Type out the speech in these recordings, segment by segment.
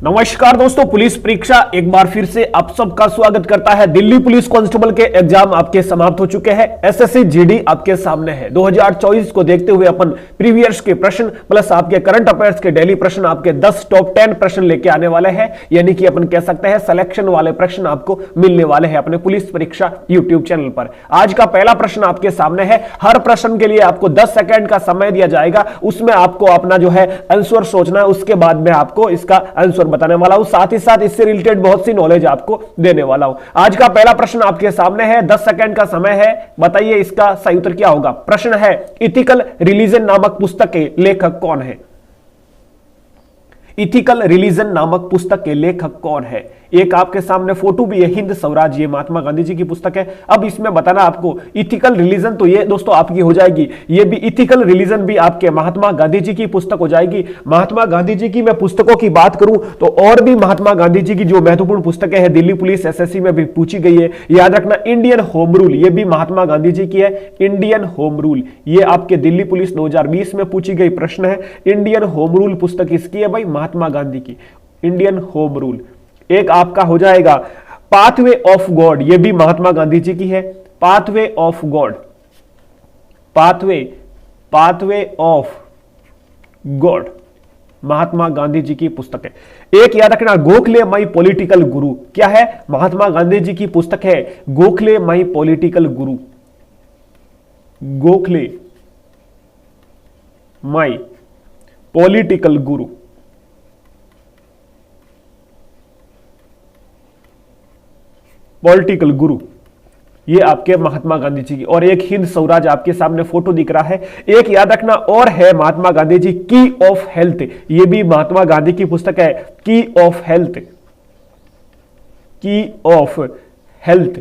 नमस्कार दोस्तों, पुलिस परीक्षा एक बार फिर से आप सबका स्वागत करता है। दिल्ली पुलिस कांस्टेबल के एग्जाम आपके समाप्त हो चुके हैं। एसएससी जीडी आपके सामने है। 2024 को देखते हुए अपन प्रीवियस के प्रश्न प्लस आपके करंट अफेयर्स के डेली प्रश्न आपके 10 टॉप 10 प्रश्न लेके आने वाले हैं। यानी कि अपन कह सकते हैं सिलेक्शन वाले प्रश्न आपको मिलने वाले हैं अपने पुलिस परीक्षा यूट्यूब चैनल पर। आज का पहला प्रश्न आपके सामने है। हर प्रश्न के लिए आपको 10 सेकेंड का समय दिया जाएगा। उसमें आपको अपना जो है आंसर सोचना है, उसके बाद में आपको इसका आंसर बताने वाला हूं। साथ ही साथ इससे रिलेटेड बहुत सी नॉलेज आपको देने वाला हूं। आज का पहला प्रश्न आपके सामने है। 10 सेकंड का समय है। बताइए इसका सही उत्तर क्या होगा। प्रश्न है, इथिकल रिलीजन नामक पुस्तक के लेखक कौन है। इथिकल रिलीजन नामक पुस्तक के लेखक कौन है। एक आपके सामने फोटो भी है, हिंद स्वराज, ये महात्मा गांधी जी की पुस्तक है। अब इसमें बताना आपको इथिकल रिलीजन, तो ये दोस्तों आपकी हो जाएगी। ये भी इथिकल रिलीजन भी आपके महात्मा गांधी जी की पुस्तक हो जाएगी। महात्मा गांधी जी की मैं पुस्तकों की बात करूं तो और भी महात्मा गांधी जी की जो महत्वपूर्ण पुस्तकें हैं दिल्ली पुलिस एसएससी में भी पूछी गई है। याद रखना, इंडियन होम रूल, ये भी महात्मा गांधी जी की है। इंडियन होम रूल ये आपके दिल्ली पुलिस 2020 में पूछी गई प्रश्न है। इंडियन होम रूल पुस्तक किसकी है भाई, महात्मा गांधी की। Indian home rule. एक आपका हो जाएगा पाथवे ऑफ गॉड, ये भी महात्मा गांधी जी की है। Pathway of God, pathway of God Mahatma Gandhi ji की पुस्तक है। एक याद रखना, गोखले माई पॉलिटिकल गुरु, क्या है, महात्मा गांधी जी की पुस्तक है। Gokhale my political Guru, Gokhale my political Guru, political गुरु, ये आपके महात्मा गांधी जी की। और एक हिंद स्वराज आपके सामने फोटो दिख रहा है। एक याद रखना और है महात्मा गांधी जी की ऑफ हेल्थ, ये भी महात्मा गांधी की पुस्तक है। की ऑफ हेल्थ, की ऑफ हेल्थ।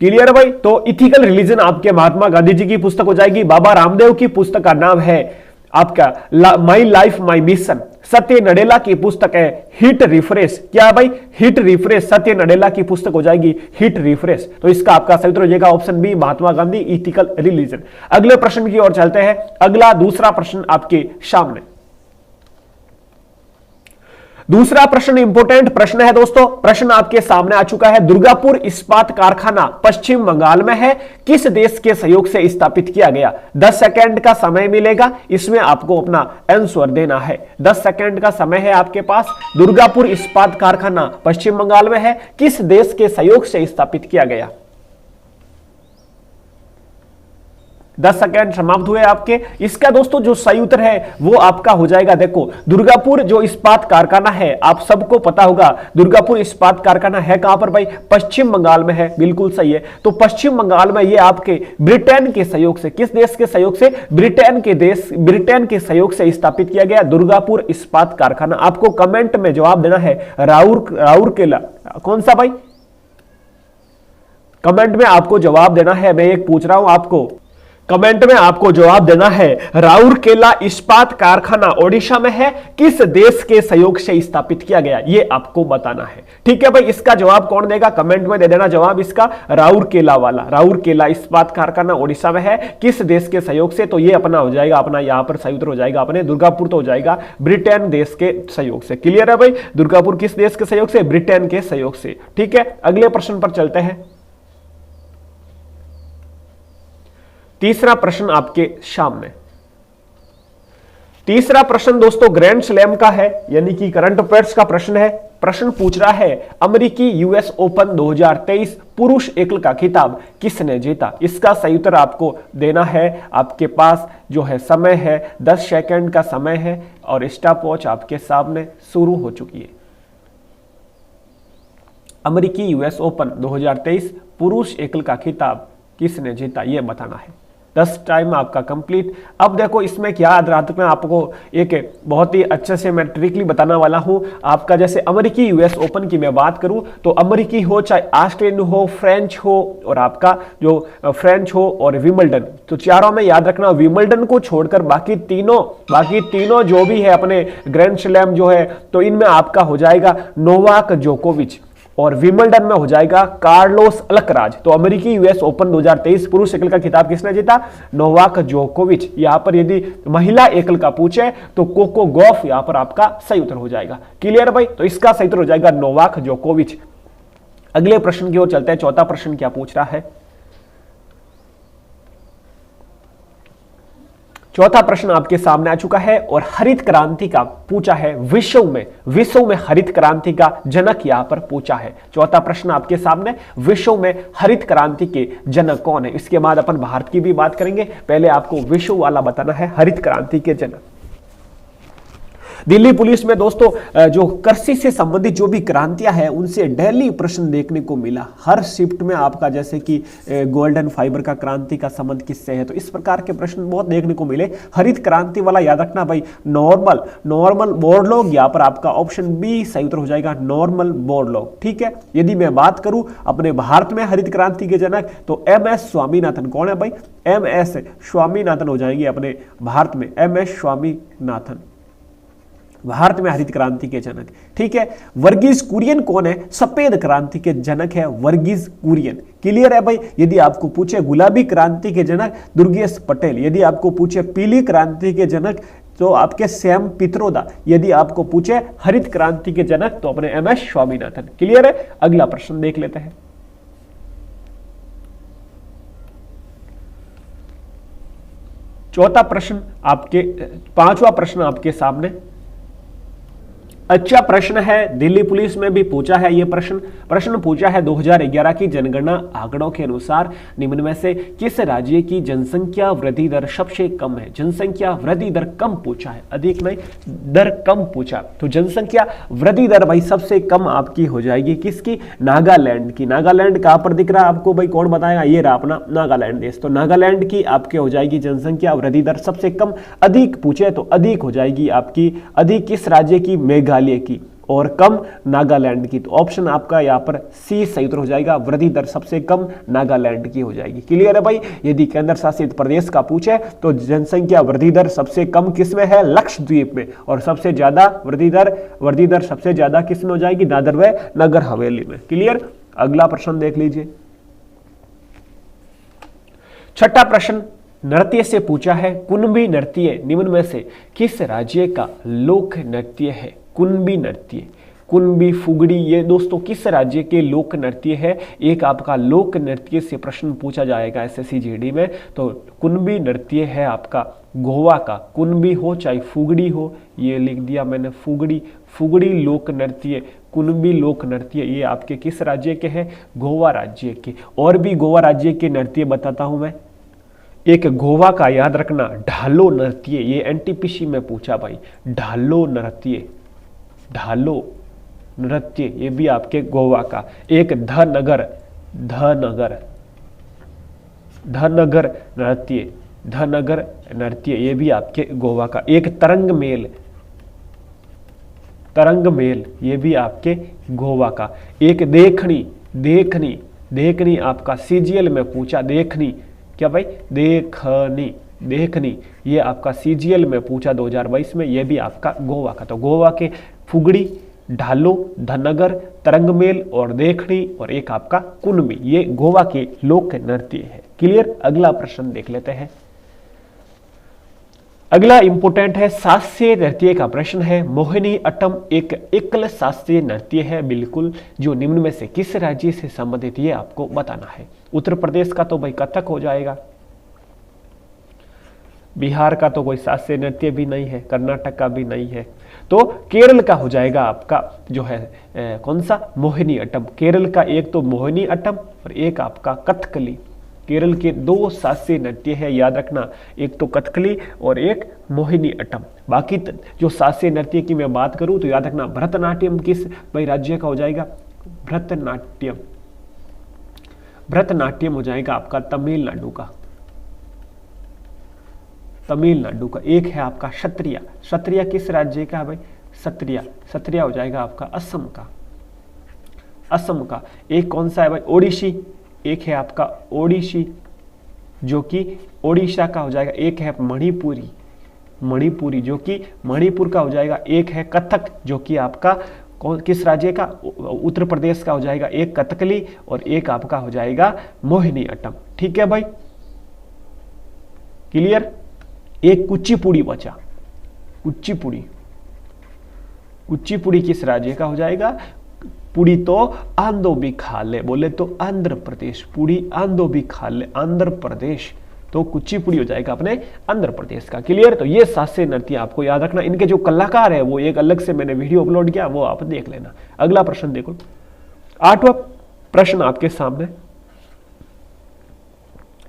क्लियर है भाई। तो इथिकल रिलीजन आपके महात्मा गांधी जी की पुस्तक हो जाएगी। बाबा रामदेव की पुस्तक का नाम है आपका माई लाइफ माई मिशन। सत्य नडेला की पुस्तक है हिट रिफ्रेश, क्या है भाई, हिट रिफ्रेश। सत्य नडेला की पुस्तक हो जाएगी हिट रिफ्रेश। तो इसका आपका सही उत्तर हो जाएगा option B, Mahatma Gandhi ethical religion. अगले प्रश्न की ओर चलते हैं। अगला दूसरा प्रश्न आपके सामने। दूसरा प्रश्न इंपोर्टेंट प्रश्न है दोस्तों। प्रश्न आपके सामने आ चुका है। दुर्गापुर इस्पात कारखाना पश्चिम बंगाल में है, किस देश के सहयोग से स्थापित किया गया। 10 सेकंड का समय मिलेगा, इसमें आपको अपना आंसर देना है। 10 सेकंड का समय है आपके पास। दुर्गापुर इस्पात कारखाना पश्चिम बंगाल में है, किस देश के सहयोग से स्थापित किया गया। 10 सेकंड समाप्त हुए आपके। इसका दोस्तों जो सही उत्तर है वो आपका हो जाएगा, देखो दुर्गापुर जो इस्पात कारखाना है, आप सबको पता होगा दुर्गापुर इस्पात कारखाना है कहां पर भाई, पश्चिम बंगाल में है। बिल्कुल सही है। तो पश्चिम बंगाल में ये आपके ब्रिटेन के सहयोग से, किस देश के सहयोग से, ब्रिटेन के सहयोग से स्थापित किया गया दुर्गापुर इस्पात कारखाना। आपको कमेंट में जवाब देना है राउरकेला, कौन सा भाई, कमेंट में आपको जवाब देना है। मैं एक पूछ रहा हूं आपको, कमेंट में आपको जवाब देना है राउरकेला इस्पात कारखाना ओडिशा में है, किस देश के सहयोग से स्थापित किया गया, ये आपको बताना है। ठीक है भाई। इसका जवाब कौन देगा, कमेंट में दे देना जवाब इसका, राउरकेला वाला। राउरकेला इस्पात कारखाना ओडिशा में है, किस देश के सहयोग से, तो ये अपना हो जाएगा, अपना यहां पर सही उत्तर हो जाएगा अपने दुर्गापुर तो हो जाएगा ब्रिटेन देश के सहयोग से। क्लियर है भाई। दुर्गापुर किस देश के सहयोग से, ब्रिटेन के सहयोग से। ठीक है। अगले प्रश्न पर चलते हैं। तीसरा प्रश्न आपके सामने। तीसरा प्रश्न दोस्तों ग्रैंड स्लैम का है, यानी कि करंट अफेयर्स का प्रश्न है। प्रश्न पूछ रहा है, अमेरिकी यूएस ओपन 2023 पुरुष एकल का खिताब किसने जीता। इसका सही उत्तर आपको देना है। आपके पास जो है समय है 10 सेकंड का समय है और स्टॉप वॉच आपके सामने शुरू हो चुकी है। अमेरिकी यूएस ओपन 2023 पुरुष एकल का खिताब किसने जीता, यह बताना है। 10 टाइम आपका कंप्लीट। अब देखो इसमें क्या याद रखना, आपको एक बहुत ही अच्छे से मैं ट्रिकली बताने वाला हूं। आपका जैसे अमेरिकी यूएस ओपन की मैं बात करूं तो अमेरिकी हो चाहे ऑस्ट्रेलियन हो, फ्रेंच हो और आपका जो फ्रेंच हो और विंबलडन, तो चारों में याद रखना विंबलडन को छोड़कर बाकी तीनों जो भी है अपने ग्रैंड स्लैम जो है, तो इनमें आपका हो जाएगा नोवाक जोकोविच। और विंबलडन में हो जाएगा कार्लोस अल्कराज। तो अमेरिकी यूएस ओपन 2023 पुरुष एकल का खिताब किसने जीता? नोवाक जोकोविच। यहां पर यदि महिला एकल का पूछे तो कोको गॉफ यहां पर आपका सही उत्तर हो जाएगा। क्लियर भाई? तो इसका सही उत्तर हो जाएगा नोवाक जोकोविच। अगले प्रश्न की ओर चलते हैं। चौथा प्रश्न क्या पूछ रहा है? चौथा प्रश्न आपके सामने आ चुका है और हरित क्रांति का पूछा है। विश्व में हरित क्रांति का जनक यहां पर पूछा है। चौथा प्रश्न आपके सामने, विश्व में हरित क्रांति के जनक कौन है? इसके बाद अपन भारत की भी बात करेंगे, पहले आपको विश्व वाला बताना है हरित क्रांति के जनक। दिल्ली पुलिस में दोस्तों जो कृषि से संबंधित जो भी क्रांतियां हैं उनसे डेली प्रश्न देखने को मिला। हर शिफ्ट में आपका जैसे कि गोल्डन फाइबर का क्रांति का संबंध किससे है, तो इस प्रकार के प्रश्न बहुत देखने को मिले। हरित क्रांति वाला याद रखना भाई, नॉर्मल बोरलॉग, यहाँ पर आपका ऑप्शन बी सही उत्तर हो जाएगा, नॉर्मल बोरलॉग। ठीक है। यदि मैं बात करूं अपने भारत में हरित क्रांति के जनक तो MS स्वामीनाथन। कौन है भाई? MS स्वामीनाथन हो जाएंगे अपने भारत में। MS स्वामीनाथन भारत में हरित क्रांति के जनक। ठीक है। वर्गीज कुरियन कौन है? सफेद क्रांति के जनक है वर्गीज कुरियन। क्लियर है भाई? यदि आपको पूछे गुलाबी क्रांति के जनक दुर्गेश पटेल, यदि आपको पूछे पीली क्रांति के जनक तो आपके सैम पित्रोदा, यदि आपको पूछे हरित क्रांति के जनक तो अपने MS स्वामीनाथन। क्लियर है? अगला प्रश्न देख लेते हैं। चौथा प्रश्न आपके, पांचवा प्रश्न आपके सामने। अच्छा प्रश्न है, दिल्ली पुलिस में भी पूछा है ये प्रश्न पूछा है 2011 की जनगणना आंकड़ों के अनुसार निम्न में से किस राज्य की जनसंख्या वृद्धि दर सबसे कम है? जनसंख्या वृद्धि दर कम पूछा है, अधिक नहीं, दर कम पूछा। तो जनसंख्या वृद्धि दर भाई सबसे कम आपकी हो जाएगी किसकी? नागालैंड की। नागालैंड कहां पर दिख रहा है आपको भाई? कौन बताएगा? ये रहा अपना नागालैंड देश। तो नागालैंड की आपके हो जाएगी जनसंख्या वृद्धि दर सबसे कम। अधिक पूछे तो अधिक हो जाएगी आपकी, अधिक किस राज्य की? मेघालय की, और कम नागालैंड की। तो ऑप्शन आपका यहां पर सी सही उत्तर हो जाएगा, वृद्धि दर सबसे कम नागालैंड की हो जाएगी। क्लियर है भाई? यदि केंद्र शासित प्रदेश का पूछे तो जनसंख्या वृद्धि दर सबसे कम किसमें है? लक्षद्वीप में। और सबसे ज्यादा वृद्धि दर सबसे ज्यादा किसमें हो जाएगी? दादर व नगर हवेली में। क्लियर? अगला प्रश्न देख लीजिए। छठा प्रश्न नृत्य से पूछा है। कुणबी नृत्य निम्न में से किस राज्य का लोक नृत्य है? कुणबी नृत्य, कुणबी फुगड़ी, ये दोस्तों किस राज्य के लोक नृत्य है? एक आपका लोक नृत्य से प्रश्न पूछा जाएगा SSC GD में। तो कुणबी नृत्य है आपका गोवा का। कुणबी हो चाहे फुगड़ी हो, ये लिख दिया मैंने, फुगड़ी लोक नृत्य, कुणबी लोक नृत्य, ये आपके किस राज्य के हैं? गोवा राज्य के। और भी गोवा राज्य के नृत्य बताता हूं मैं। एक गोवा का याद रखना, ढालो नृत्य, ये NTPC में पूछा भाई। ढालो नृत्य ये भी आपके गोवा का। एक धनगर नृत्य, ये भी आपके गोवा का। एक तरंग मेल, ये भी आपके गोवा का। एक देखनी आपका CGL में पूछा। देखनी क्या भाई? देखनी, ये आपका CGL में पूछा 2022 में, ये भी आपका गोवा का। तो गोवा के फुगड़ी, ढालो, धनगर, तरंगमेल और देखनी, और एक आपका कुणबी, ये गोवा के लोक नृत्य है। क्लियर? अगला प्रश्न देख लेते हैं। अगला इंपोर्टेंट है, शास्त्रीय नृत्य का प्रश्न है। मोहिनी अट्टम एक एकल शास्त्रीय नृत्य है बिल्कुल, जो निम्न में से किस राज्य से संबंधित, ये आपको बताना है। उत्तर प्रदेश का तो भाई कथक हो जाएगा, बिहार का तो कोई शास्त्रीय नृत्य भी नहीं है, कर्नाटक का भी नहीं है, तो केरल का हो जाएगा आपका जो है कौन सा? मोहिनी अट्टम। केरल का एक तो मोहिनी अट्टम और एक आपका कथकली। केरल के दो शास्त्रीय नृत्य है, याद रखना, एक तो कथकली और एक मोहिनी अट्टम। बाकी जो शास्त्रीय नृत्य की मैं बात करूं तो याद रखना, भरतनाट्यम किस भाई राज्य का हो जाएगा? भरतनाट्यम हो जाएगा आपका तमिलनाडु का। एक है आपका क्षत्रिया किस राज्य का है भाई? क्षत्रिया हो जाएगा आपका असम का। एक कौन सा है भाई? ओडिसी। एक है आपका ओडिसी जो कि ओडिशा का हो जाएगा। एक है मणिपुरी जो कि मणिपुर का हो जाएगा। एक है कथक जो कि आपका कौन किस राज्य का? उत्तर प्रदेश का हो जाएगा एक कथकली और एक आपका हो जाएगा मोहिनी अट्टम। ठीक है भाई, क्लियर? एक कुचिपुड़ी बचा, कुचिपुड़ी, कुचिपुड़ी किस राज्य का हो जाएगा? पुड़ी तो आंदोबिखाले, बोले तो आंध्र प्रदेश, पुड़ी आंदोबिखाले आंध्र प्रदेश, तो कुचिपुड़ी हो जाएगा अपने आंध्र प्रदेश का। क्लियर? तो ये शास्त्रीय नृत्य आपको याद रखना। इनके जो कलाकार है वो एक अलग से मैंने वीडियो अपलोड किया, वो आप देख लेना। अगला प्रश्न देखो, 8वां प्रश्न आपके सामने,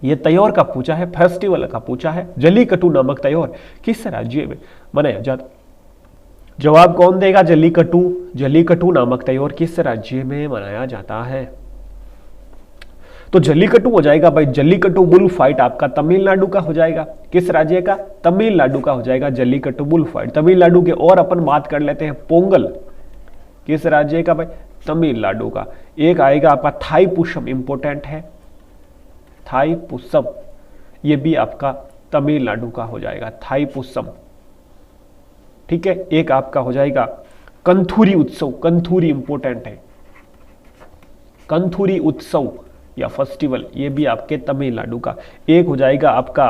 ये त्योहार का पूछा है, फेस्टिवल का पूछा है। जल्लीकट्टू नामक त्योहार किस राज्य में मनाया जाता? जवाब कौन देगा? जल्लीकट्टू। जल्लीकट्टू नामक त्योहार किस राज्य में मनाया जाता है? तो जल्लीकट्टू हो जाएगा भाई, जल्लीकट्टू बुल फाइट आपका तमिलनाडु का हो जाएगा। किस राज्य का? तमिलनाडु का हो जाएगा जल्लीकट्टू बुल फाइट, तमिलनाडु के। और अपन बात कर लेते हैं पोंगल, किस राज्य का भाई? तमिलनाडु का। एक आएगा आपका थाईपुसम, इंपोर्टेंट है, थाईपुसम, ये भी आपका तमिलनाडु का हो जाएगा, थाईपुसम। ठीक है, एक आपका हो जाएगा कंथूरी उत्सव, कंथूरी इंपोर्टेंट है, कंथूरी उत्सव या फेस्टिवल, ये भी आपके तमिलनाडु का। एक हो जाएगा आपका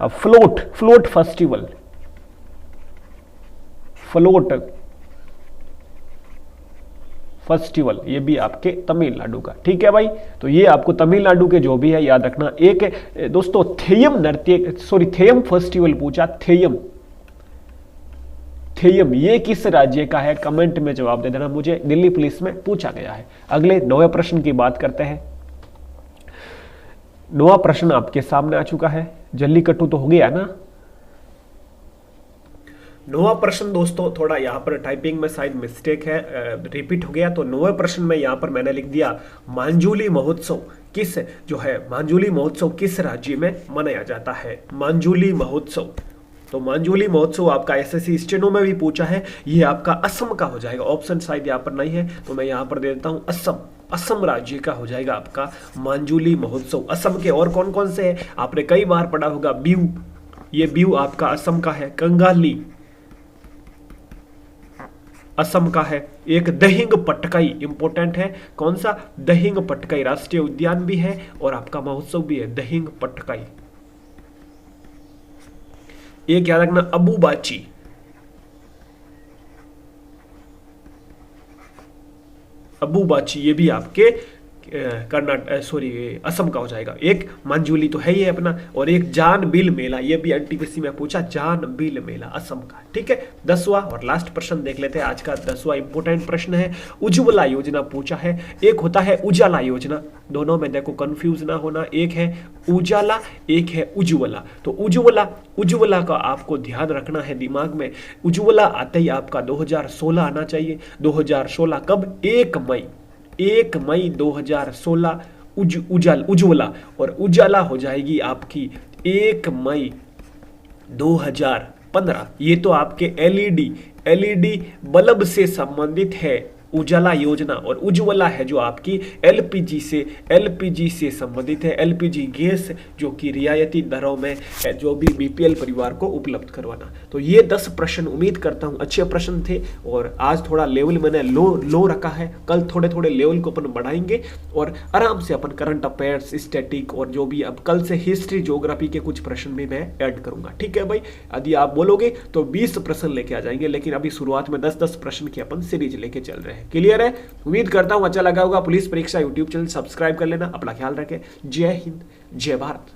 float, float festival, float festival, ये भी आपके तमिलनाडु का। ठीक है भाई, तो ये आपको तमिलनाडु के जो भी है याद रखना। एक दोस्तों थेयम नृत्य, सॉरी थेयम फेस्टिवल पूछा, थेयम, थेयम ये किस राज्य का है? कमेंट में जवाब दे देना मुझे, दिल्ली पुलिस में पूछा गया है। अगले 9वें प्रश्न की बात करते हैं। 9वां प्रश्न आपके सामने आ चुका है। जल्लीकट्टू तो हो गया ना? 9वां प्रश्न दोस्तों, थोड़ा यहां पर टाइपिंग में शायद मिस्टेक है, रिपीट हो गया। तो 9वें प्रश्न में यहां पर मैंने लिख दिया मांजुली महोत्सव किस, जो है मांजुली महोत्सव किस राज्य में मनाया जाता है? मांजुली महोत्सव, तो मांजुली महोत्सव आपका एसएससी स्टेनो में भी पूछा है, ये आपका असम का हो जाएगा। ऑप्शन शायद यहाँ पर नहीं है तो मैं यहाँ पर दे देता हूँ असम, असम राज्य का हो जाएगा आपका मांजुली महोत्सव। असम के और कौन कौन से हैं? आपने कई बार पढ़ा होगा, बिहू, ये बिहू आपका असम का है। कंगाली असम का है। एक दहिंग पटकाई इंपोर्टेंट है, कौन सा? दहिंग पटकाई, राष्ट्रीय उद्यान भी है और आपका महोत्सव भी है, दहिंग पटकाई। एक याद रखना अबुबाची, अबुबाची, ये भी आपके कर्नाटक, सॉरी असम का हो जाएगा। एक मांजुली तो है ही है अपना, और एक जान बिल मेला, ये भी एनटीपीसी में पूछा, जान बिल मेला असम का। ठीक है, 10वां और लास्ट प्रश्न देख लेते हैं आज का। 10वां इंपोर्टेंट प्रश्न है, उज्ज्वला योजना पूछा है। एक होता है उजाला योजना, दोनों में देखो कंफ्यूज ना होना, एक है उजाला, एक है उज्ज्वला। तो उज्ज्वला, उज्ज्वला का आपको ध्यान रखना है दिमाग में। उज्ज्वला आते ही आपका 2016 आना चाहिए। 2016 कब? 1 मई, 1 मई 2016 उज्ज्वला, और उजाला हो जाएगी आपकी 1 मई 2015। ये तो आपके एलईडी बल्ब से संबंधित है उजाला योजना, और उज्ज्वला है जो आपकी एलपीजी से संबंधित है। एलपीजी गैस जो कि रियायती दरों में जो भी बीपीएल परिवार को उपलब्ध करवाना। तो ये 10 प्रश्न उम्मीद करता हूं अच्छे प्रश्न थे, और आज थोड़ा लेवल मैंने लो रखा है। कल थोड़े थोड़े लेवल को अपन बढ़ाएंगे और आराम से अपन करंट अफेयर्स, स्टैटिक और जो भी, अब कल से हिस्ट्री, ज्योग्राफी के कुछ प्रश्न भी मैं ऐड करूंगा। ठीक है भाई, यदि आप बोलोगे तो 20 प्रश्न लेके आ जाएंगे, लेकिन अभी शुरुआत में 10-10 प्रश्न की अपन सीरीज लेके चल रहे हैं। क्लियर है? उम्मीद करता हूं अच्छा लगा होगा। पुलिस परीक्षा यूट्यूब चैनल सब्सक्राइब कर लेना। अपना ख्याल रखें। जय हिंद, जय भारत।